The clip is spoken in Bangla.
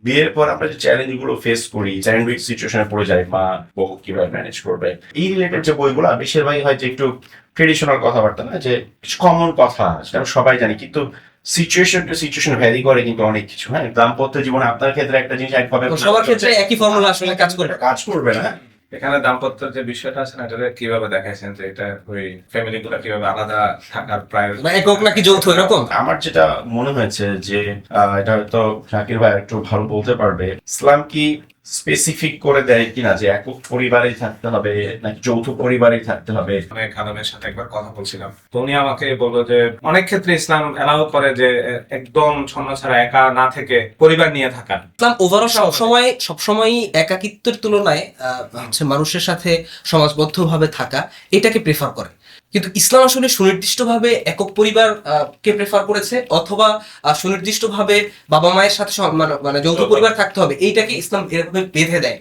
বিয়ের পর আমরা যে চ্যালেঞ্জ গুলো ফেস করি, স্যান্ডউইচ সিচুয়েশনে পড়ে যায়, মা বউ কিভাবে ম্যানেজ করবে, এই রিলেটেড যে বইগুলো বেশিরভাগই হয় যে একটু ট্রেডিশনাল কথাবার্তা, না যে কমন কথা যেটা আমরা সবাই জানি, কিন্তু সিচুয়েশন টু সিচুয়েশন ভ্যারি করে কিন্তু অনেক কিছু। হ্যাঁ, দাম্পত্য জীবনে আপনার ক্ষেত্রে একটা জিনিস একভাবে সবার ক্ষেত্রে একই ফর্মুলা আসলে কাজ করবে না। এখানে দাম্পত্যের যে বিষয়টা আছে না, এটা কিভাবে দেখাইছেন যে এটা ওই ফ্যামিলি গুলো কিভাবে আলাদা থাকার প্রায় একক নাকি যৌথ এরকম? আমার যেটা মনে হয়েছে যে এটা হয়তো শাকির ভাই একটু ভালো বলতে পারবে, ইসলাম কি স্পেসিফিক করে দেয় কিনা যে একক পরিবারেই থাকতে হবে নাকি যৌথ পরিবারেই থাকতে হবে। অনেক আলমের সাথে একবার কথা বলছিলাম, তো উনি আমাকে বললো যে অনেক ক্ষেত্রে ইসলাম এলাও করে যে একদম ছন্ন ছাড়া একা না থেকে পরিবার নিয়ে থাকা। ইসলাম ওভারঅল সবসময় একাকিত্বের তুলনায় হচ্ছে মানুষের সাথে সমাজবদ্ধভাবে থাকা এটাকে প্রেফার করে। কিন্তু ইসলাম আসলে সুনির্দিষ্টভাবে একক পরিবার কে প্রেফার করেছে, অথবা সুনির্দিষ্টভাবে বাবা মায়ের সাথে মানে যৌথ পরিবার থাকতে হবে, এইটাকে ইসলাম এরকম বেঁধে দেয়।